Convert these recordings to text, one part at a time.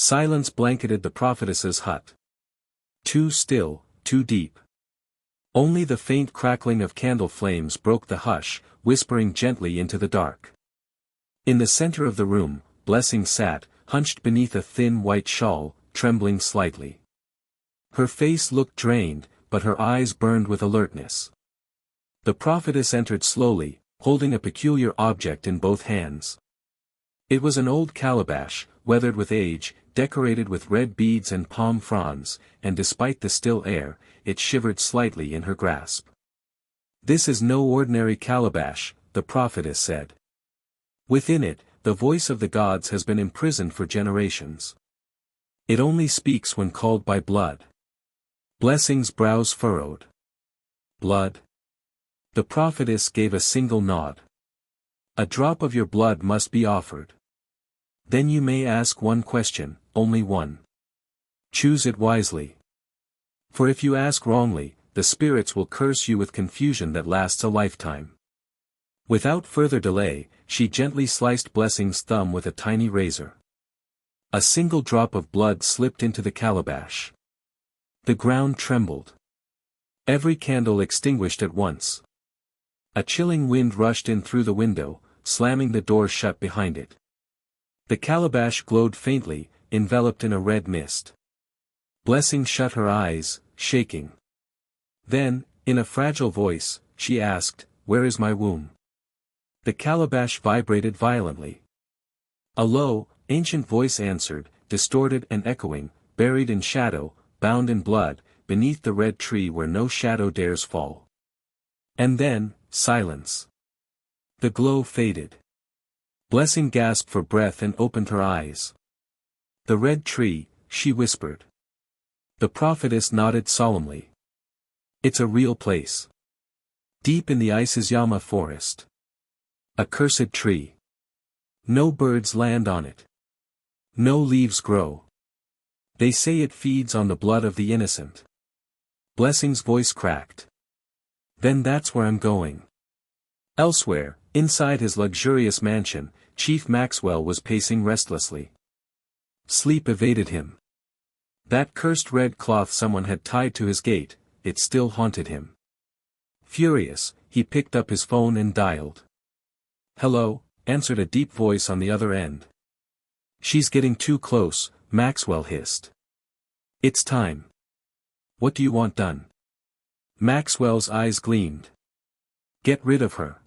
Silence blanketed the prophetess's hut. Too still, too deep. Only the faint crackling of candle flames broke the hush, whispering gently into the dark. In the center of the room, Blessing sat, hunched beneath a thin white shawl, trembling slightly. Her face looked drained, but her eyes burned with alertness. The prophetess entered slowly, holding a peculiar object in both hands. It was an old calabash, weathered with age, decorated with red beads and palm fronds, and despite the still air, it shivered slightly in her grasp. "This is no ordinary calabash," the prophetess said. "Within it, the voice of the gods has been imprisoned for generations. It only speaks when called by blood." Blessing's brows furrowed. "Blood?" The prophetess gave a single nod. "A drop of your blood must be offered. Then you may ask one question, only one. Choose it wisely. For if you ask wrongly, the spirits will curse you with confusion that lasts a lifetime." Without further delay, she gently sliced Blessing's thumb with a tiny razor. A single drop of blood slipped into the calabash. The ground trembled. Every candle extinguished at once. A chilling wind rushed in through the window, slamming the door shut behind it. The calabash glowed faintly, enveloped in a red mist. Blessing shut her eyes, shaking. Then, in a fragile voice, she asked, "Where is my womb?" The calabash vibrated violently. A low, ancient voice answered, distorted and echoing, "Buried in shadow, bound in blood, beneath the red tree where no shadow dares fall." And then, silence. The glow faded. Blessing gasped for breath and opened her eyes. "The red tree," she whispered. The prophetess nodded solemnly. "It's a real place. Deep in the Isayama forest. A cursed tree. No birds land on it. No leaves grow. They say it feeds on the blood of the innocent." Blessing's voice cracked. "Then that's where I'm going." Elsewhere, inside his luxurious mansion, Chief Maxwell was pacing restlessly. Sleep evaded him. That cursed red cloth someone had tied to his gate, it still haunted him. Furious, he picked up his phone and dialed. "Hello," answered a deep voice on the other end. "She's getting too close," Maxwell hissed. "It's time. What do you want done?" Maxwell's eyes gleamed. "Get rid of her.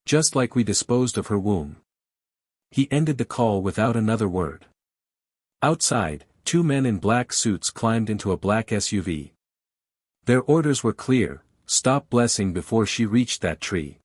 Just like we disposed of her womb." He ended the call without another word. Outside, two men in black suits climbed into a black SUV. Their orders were clear: stop Blessing before she reached that tree.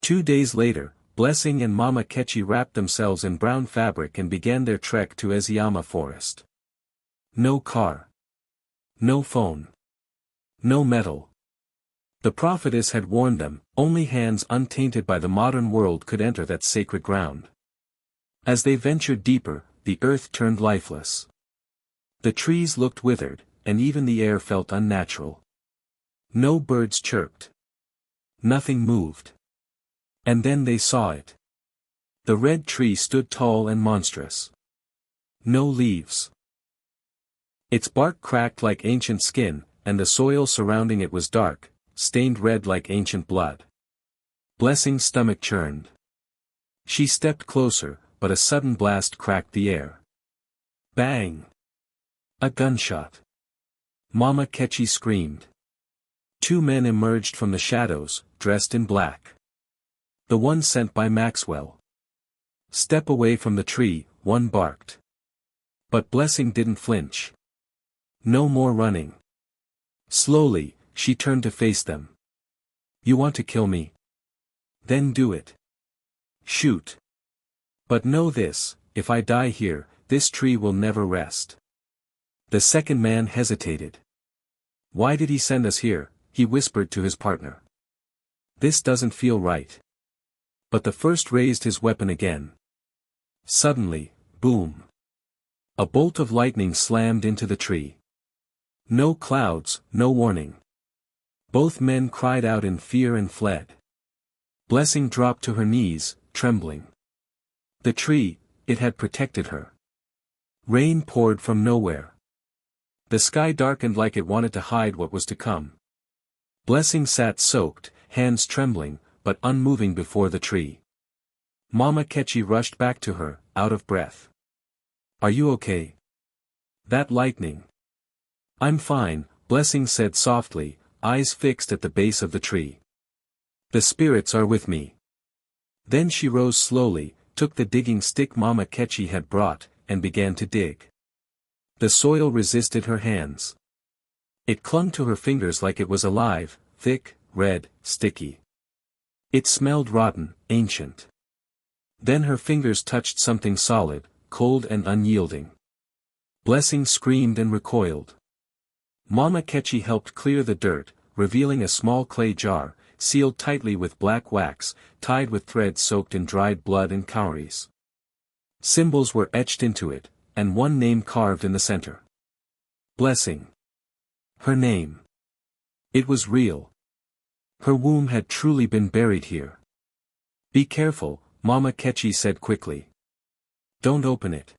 2 days later, Blessing and Mama Kechi wrapped themselves in brown fabric and began their trek to Eziyama Forest. No car. No phone. No metal. The prophetess had warned them, only hands untainted by the modern world could enter that sacred ground. As they ventured deeper, the earth turned lifeless. The trees looked withered, and even the air felt unnatural. No birds chirped. Nothing moved. And then they saw it. The red tree stood tall and monstrous. No leaves. Its bark cracked like ancient skin, and the soil surrounding it was dark, stained red like ancient blood. Blessing's stomach churned. She stepped closer, but a sudden blast cracked the air. Bang! A gunshot. Mama Kechi screamed. 2 men emerged from the shadows, dressed in black. The one sent by Maxwell. "Step away from the tree," one barked. But Blessing didn't flinch. No more running. Slowly, she turned to face them. "You want to kill me? Then do it. Shoot. But know this, if I die here, this tree will never rest." The second man hesitated. "Why did he send us here?" he whispered to his partner. "This doesn't feel right." But the first raised his weapon again. Suddenly, boom! A bolt of lightning slammed into the tree. No clouds, no warning. Both men cried out in fear and fled. Blessing dropped to her knees, trembling. The tree, it had protected her. Rain poured from nowhere. The sky darkened like it wanted to hide what was to come. Blessing sat soaked, hands trembling, but unmoving before the tree. Mama Ketchy rushed back to her, out of breath. "Are you okay? That lightning." "I'm fine," Blessing said softly, eyes fixed at the base of the tree. "The spirits are with me." Then she rose slowly, took the digging stick Mama Ketchy had brought, and began to dig. The soil resisted her hands. It clung to her fingers like it was alive, thick, red, sticky. It smelled rotten, ancient. Then her fingers touched something solid, cold and unyielding. Blessing screamed and recoiled. Mama Ketchy helped clear the dirt, revealing a small clay jar, sealed tightly with black wax, tied with threads soaked in dried blood and cowries. Symbols were etched into it, and one name carved in the center. Blessing. Her name. It was real. Her womb had truly been buried here. "Be careful," Mama Ketchy said quickly. "Don't open it.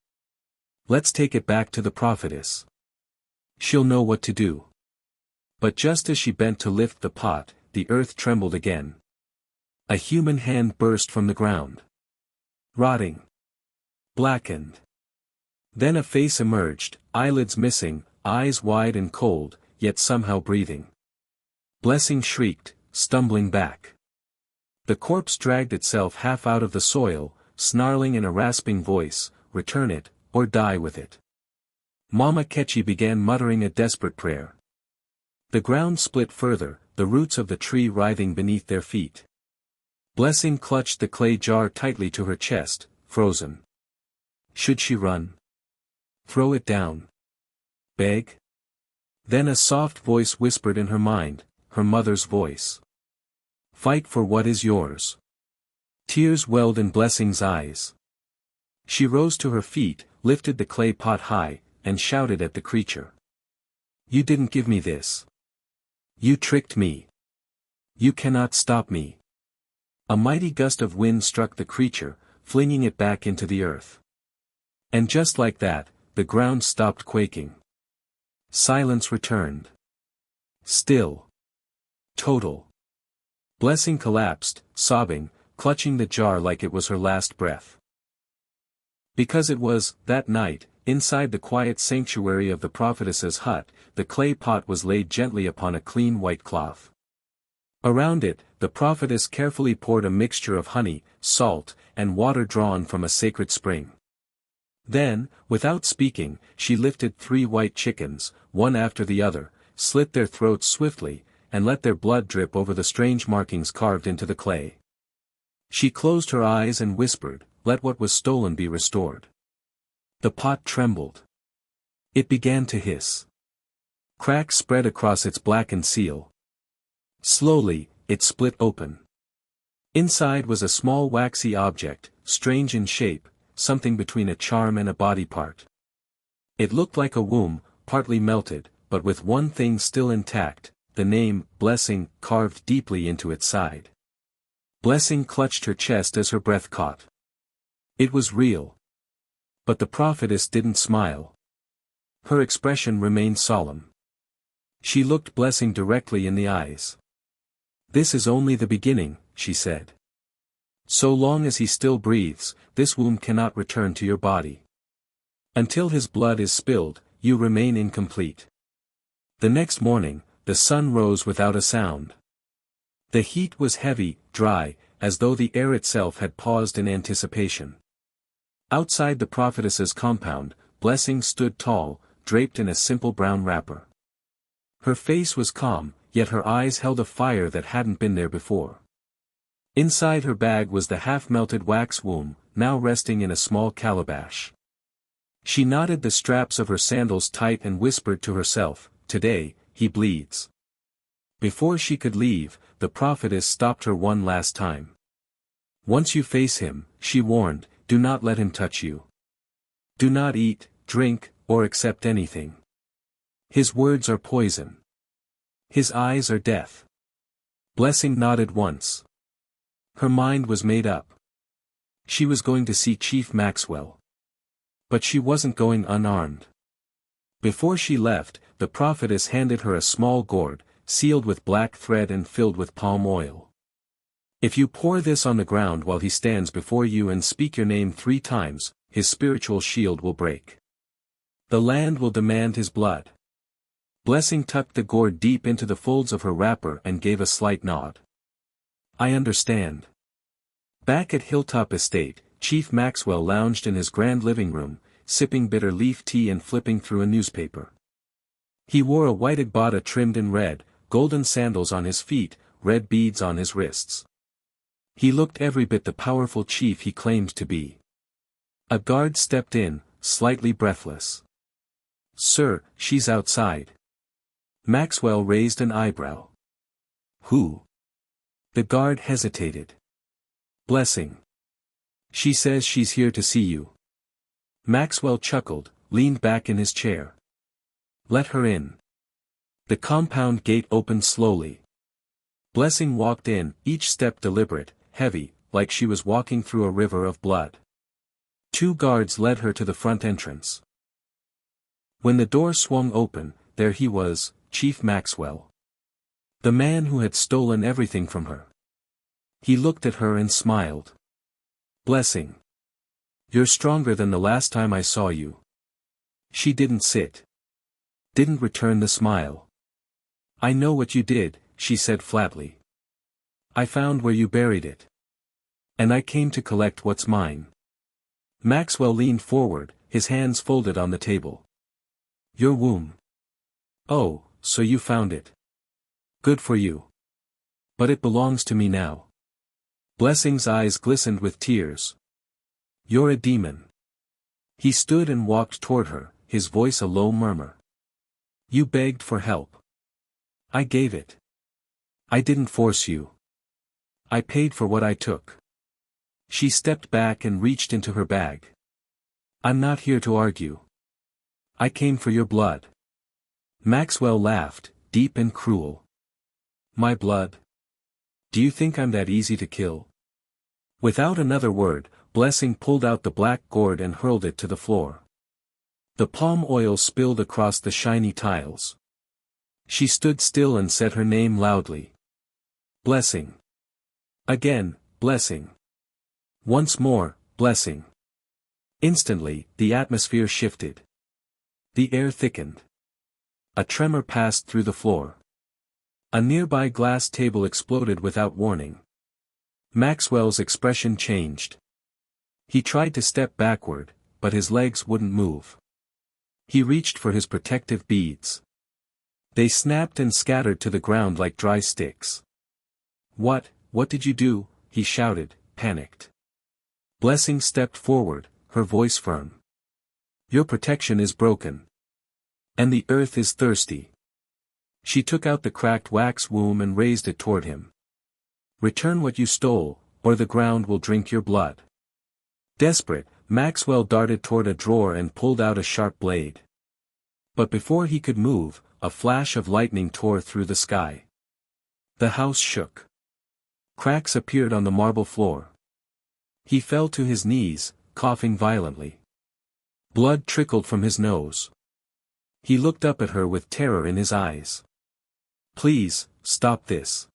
Let's take it back to the prophetess. She'll know what to do." But just as she bent to lift the pot, the earth trembled again. A human hand burst from the ground. Rotting. Blackened. Then a face emerged, eyelids missing, eyes wide and cold, yet somehow breathing. Blessing shrieked, stumbling back. The corpse dragged itself half out of the soil, snarling in a rasping voice, "Return it, or die with it." Mama Ketchy began muttering a desperate prayer. The ground split further, the roots of the tree writhing beneath their feet. Blessing clutched the clay jar tightly to her chest, frozen. Should she run? Throw it down? Beg? Then a soft voice whispered in her mind, her mother's voice. "Fight for what is yours." Tears welled in Blessing's eyes. She rose to her feet, lifted the clay pot high, and shouted at the creature. "You didn't give me this. You tricked me. You cannot stop me." A mighty gust of wind struck the creature, flinging it back into the earth. And just like that, the ground stopped quaking. Silence returned. Still. Total. Blessing collapsed, sobbing, clutching the jar like it was her last breath. Because it was, that night, inside the quiet sanctuary of the prophetess's hut, the clay pot was laid gently upon a clean white cloth. Around it, the prophetess carefully poured a mixture of honey, salt, and water drawn from a sacred spring. Then, without speaking, she lifted 3 white chickens, one after the other, slit their throats swiftly, and let their blood drip over the strange markings carved into the clay. She closed her eyes and whispered, "Let what was stolen be restored." The pot trembled. It began to hiss. Cracks spread across its blackened seal. Slowly, it split open. Inside was a small waxy object, strange in shape, something between a charm and a body part. It looked like a womb, partly melted, but with one thing still intact, the name, Blessing, carved deeply into its side. Blessing clutched her chest as her breath caught. It was real. But the prophetess didn't smile. Her expression remained solemn. She looked Blessing directly in the eyes. "This is only the beginning," she said. "So long as he still breathes, this womb cannot return to your body. Until his blood is spilled, you remain incomplete." The next morning, the sun rose without a sound. The heat was heavy, dry, as though the air itself had paused in anticipation. Outside the prophetess's compound, Blessing stood tall, draped in a simple brown wrapper. Her face was calm, yet her eyes held a fire that hadn't been there before. Inside her bag was the half-melted wax womb, now resting in a small calabash. She knotted the straps of her sandals tight and whispered to herself, "Today, he bleeds." Before she could leave, the prophetess stopped her one last time. "Once you face him," she warned, "do not let him touch you. Do not eat, drink, or accept anything. His words are poison. His eyes are death." Blessing nodded once. Her mind was made up. She was going to see Chief Maxwell. But she wasn't going unarmed. Before she left, the prophetess handed her a small gourd, sealed with black thread and filled with palm oil. If you pour this on the ground while he stands before you and speak your name 3 times, his spiritual shield will break. The land will demand his blood. Blessing tucked the gourd deep into the folds of her wrapper and gave a slight nod. I understand. Back at Hilltop Estate, Chief Maxwell lounged in his grand living room, sipping bitter leaf tea and flipping through a newspaper. He wore a white agbada trimmed in red, golden sandals on his feet, red beads on his wrists. He looked every bit the powerful chief he claimed to be. A guard stepped in, slightly breathless. Sir, she's outside. Maxwell raised an eyebrow. Who? The guard hesitated. Blessing. She says she's here to see you. Maxwell chuckled, leaned back in his chair. Let her in. The compound gate opened slowly. Blessing walked in, each step deliberate, heavy, like she was walking through a river of blood. 2 guards led her to the front entrance. When the door swung open, there he was, Chief Maxwell. The man who had stolen everything from her. He looked at her and smiled. Blessing. You're stronger than the last time I saw you. She didn't sit. Didn't return the smile. I know what you did, she said flatly. I found where you buried it. And I came to collect what's mine. Maxwell leaned forward, his hands folded on the table. Your womb. Oh, so you found it. Good for you. But it belongs to me now. Blessing's eyes glistened with tears. You're a demon. He stood and walked toward her, his voice a low murmur. You begged for help. I gave it. I didn't force you. I paid for what I took. She stepped back and reached into her bag. I'm not here to argue. I came for your blood. Maxwell laughed, deep and cruel. My blood? Do you think I'm that easy to kill? Without another word, Blessing pulled out the black gourd and hurled it to the floor. The palm oil spilled across the shiny tiles. She stood still and said her name loudly. Blessing. Again, Blessing. Once more, Blessing. Instantly, the atmosphere shifted. The air thickened. A tremor passed through the floor. A nearby glass table exploded without warning. Maxwell's expression changed. He tried to step backward, but his legs wouldn't move. He reached for his protective beads. They snapped and scattered to the ground like dry sticks. What did you do? He shouted, panicked. Blessing stepped forward, her voice firm. Your protection is broken. And the earth is thirsty. She took out the cracked wax womb and raised it toward him. Return what you stole, or the ground will drink your blood. Desperate, Maxwell darted toward a drawer and pulled out a sharp blade. But before he could move, a flash of lightning tore through the sky. The house shook. Cracks appeared on the marble floor. He fell to his knees, coughing violently. Blood trickled from his nose. He looked up at her with terror in his eyes. Please, stop this.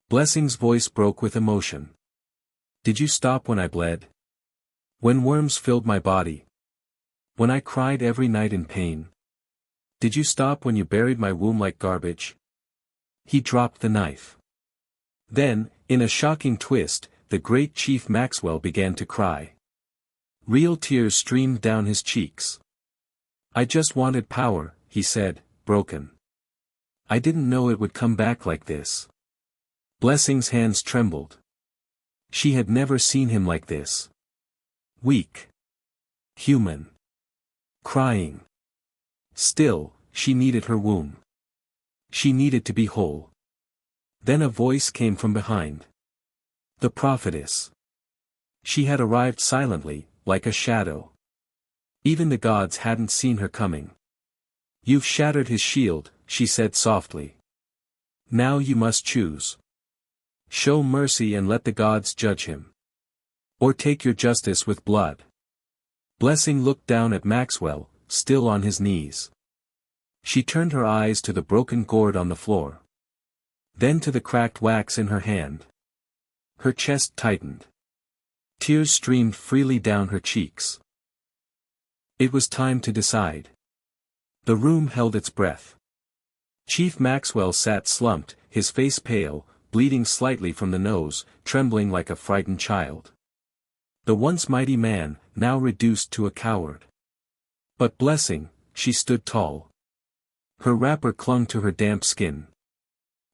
Blessing's voice broke with emotion. Did you stop when I bled? When worms filled my body? When I cried every night in pain? Did you stop when you buried my womb like garbage? He dropped the knife. Then, in a shocking twist, the great Chief Maxwell began to cry. Real tears streamed down his cheeks. I just wanted power, he said, broken. I didn't know it would come back like this. Blessing's hands trembled. She had never seen him like this. Weak. Human. Crying. Still, she needed her womb. She needed to be whole. Then a voice came from behind. The prophetess. She had arrived silently, like a shadow. Even the gods hadn't seen her coming. You've shattered his shield, she said softly. Now you must choose. Show mercy and let the gods judge him. Or take your justice with blood. Blessing looked down at Maxwell, still on his knees. She turned her eyes to the broken gourd on the floor. Then to the cracked wax in her hand. Her chest tightened. Tears streamed freely down her cheeks. It was time to decide. The room held its breath. Chief Maxwell sat slumped, his face pale, bleeding slightly from the nose, trembling like a frightened child. The once mighty man, now reduced to a coward. But Blessing, she stood tall. Her wrapper clung to her damp skin.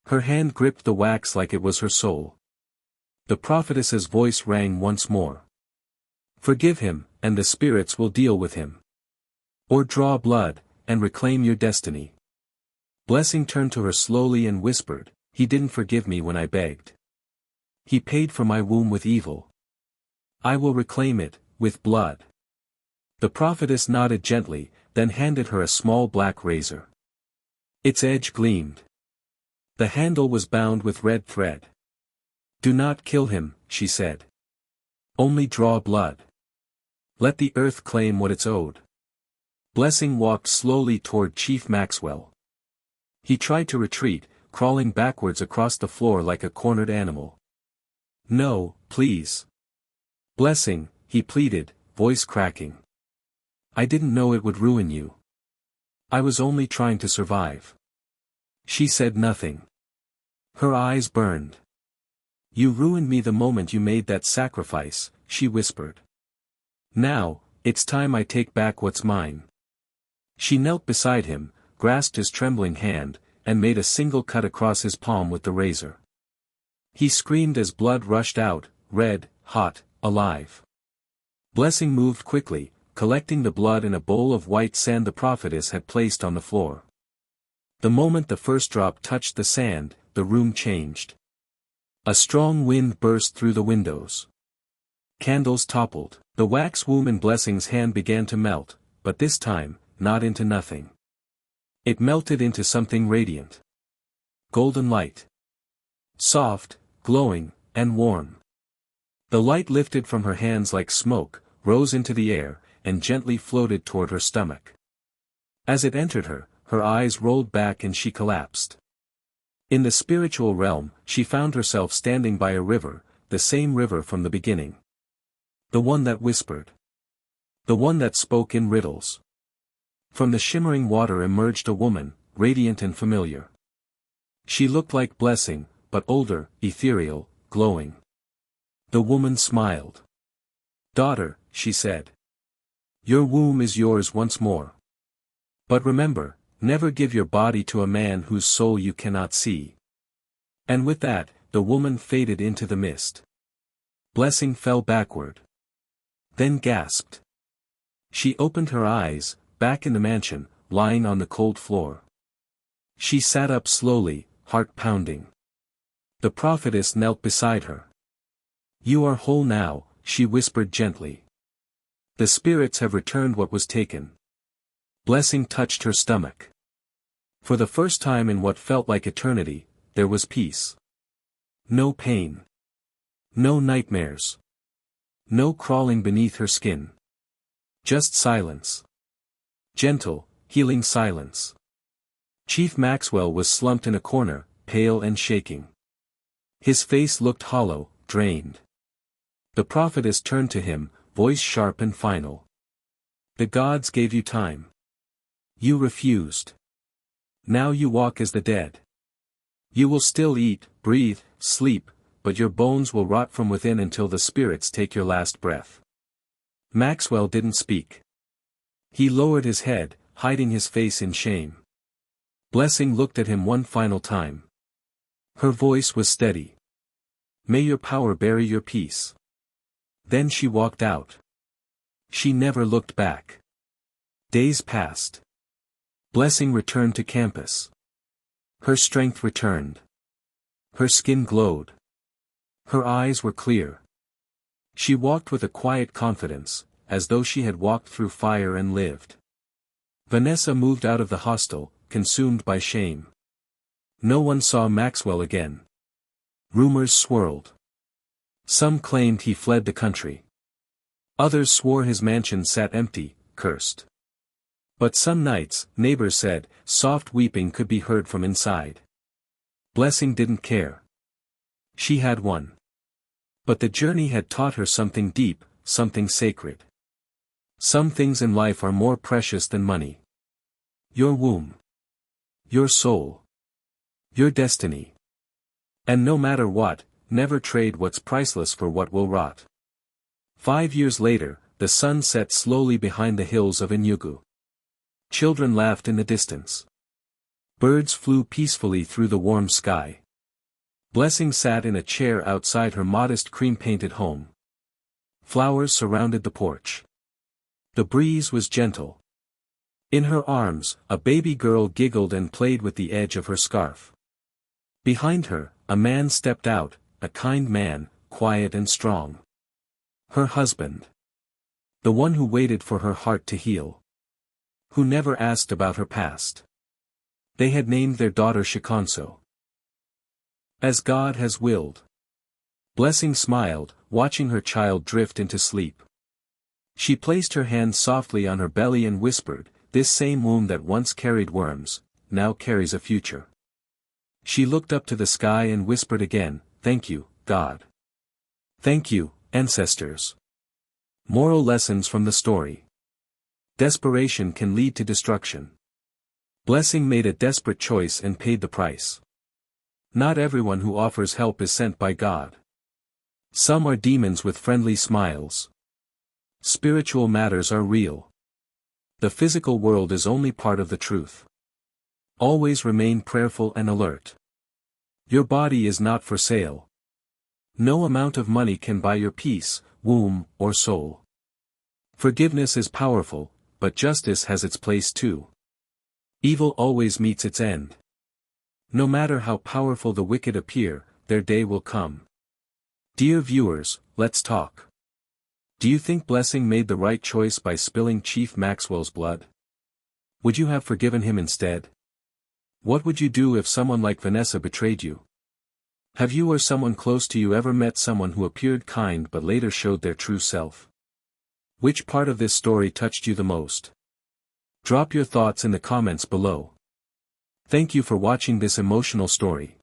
Her hand gripped the wax like it was her soul. The prophetess's voice rang once more. Forgive him, and the spirits will deal with him. Or draw blood, and reclaim your destiny. Blessing turned to her slowly and whispered, he didn't forgive me when I begged. He paid for my womb with evil. I will reclaim it, with blood. The prophetess nodded gently, then handed her a small black razor. Its edge gleamed. The handle was bound with red thread. Do not kill him, she said. Only draw blood. Let the earth claim what it's owed. Blessing walked slowly toward Chief Maxwell. He tried to retreat, crawling backwards across the floor like a cornered animal. No, please. Blessing, he pleaded, voice cracking. I didn't know it would ruin you. I was only trying to survive. She said nothing. Her eyes burned. You ruined me the moment you made that sacrifice, she whispered. Now, it's time I take back what's mine. She knelt beside him, grasped his trembling hand, and made a single cut across his palm with the razor. He screamed as blood rushed out, red, hot, alive. Blessing moved quickly, collecting the blood in a bowl of white sand the prophetess had placed on the floor. The moment the first drop touched the sand, the room changed. A strong wind burst through the windows. Candles toppled. The wax womb in Blessing's hand began to melt, but this time, not into nothing. It melted into something radiant. Golden light. Soft, glowing, and warm. The light lifted from her hands like smoke, rose into the air, and gently floated toward her stomach. As it entered her, her eyes rolled back and she collapsed. In the spiritual realm, she found herself standing by a river, the same river from the beginning. The one that whispered. The one that spoke in riddles. From the shimmering water emerged a woman, radiant and familiar. She looked like Blessing, but older, ethereal, glowing. The woman smiled. Daughter, she said. Your womb is yours once more. But remember, never give your body to a man whose soul you cannot see. And with that, the woman faded into the mist. Blessing fell backward. Then gasped. She opened her eyes, back in the mansion, lying on the cold floor. She sat up slowly, heart pounding. The prophetess knelt beside her. You are whole now, she whispered gently. The spirits have returned what was taken. Blessing touched her stomach. For the first time in what felt like eternity, there was peace. No pain. No nightmares. No crawling beneath her skin. Just silence. Gentle, healing silence. Chief Maxwell was slumped in a corner, pale and shaking. His face looked hollow, drained. The prophetess turned to him, voice sharp and final. The gods gave you time. You refused. Now you walk as the dead. You will still eat, breathe, sleep, but your bones will rot from within until the spirits take your last breath. Maxwell didn't speak. He lowered his head, hiding his face in shame. Blessing looked at him one final time. Her voice was steady. May your power bury your peace. Then she walked out. She never looked back. Days passed. Blessing returned to campus. Her strength returned. Her skin glowed. Her eyes were clear. She walked with a quiet confidence, as though she had walked through fire and lived. Vanessa moved out of the hostel, consumed by shame. No one saw Maxwell again. Rumors swirled. Some claimed he fled the country. Others swore his mansion sat empty, cursed. But some nights, neighbors said, soft weeping could be heard from inside. Blessing didn't care. She had won. But the journey had taught her something deep, something sacred. Some things in life are more precious than money. Your womb. Your soul. Your destiny. And no matter what, never trade what's priceless for what will rot. 5 years later, the sun set slowly behind the hills of Enugu. Children laughed in the distance. Birds flew peacefully through the warm sky. Blessing sat in a chair outside her modest cream-painted home. Flowers surrounded the porch. The breeze was gentle. In her arms, a baby girl giggled and played with the edge of her scarf. Behind her, a man stepped out, a kind man, quiet and strong. Her husband. The one who waited for her heart to heal. Who never asked about her past. They had named their daughter Shikanso. As God has willed. Blessing smiled, watching her child drift into sleep. She placed her hand softly on her belly and whispered, "This same womb that once carried worms, now carries a future." She looked up to the sky and whispered again, "Thank you, God. Thank you, ancestors." Moral lessons from the story. Desperation can lead to destruction. Blessing made a desperate choice and paid the price. Not everyone who offers help is sent by God. Some are demons with friendly smiles. Spiritual matters are real. The physical world is only part of the truth. Always remain prayerful and alert. Your body is not for sale. No amount of money can buy your peace, womb, or soul. Forgiveness is powerful, but justice has its place too. Evil always meets its end. No matter how powerful the wicked appear, their day will come. Dear viewers, let's talk. Do you think Blessing made the right choice by spilling Chief Maxwell's blood? Would you have forgiven him instead? What would you do if someone like Vanessa betrayed you? Have you or someone close to you ever met someone who appeared kind but later showed their true self? Which part of this story touched you the most? Drop your thoughts in the comments below. Thank you for watching this emotional story.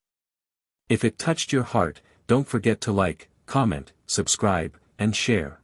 If it touched your heart, don't forget to like, comment, subscribe, and share.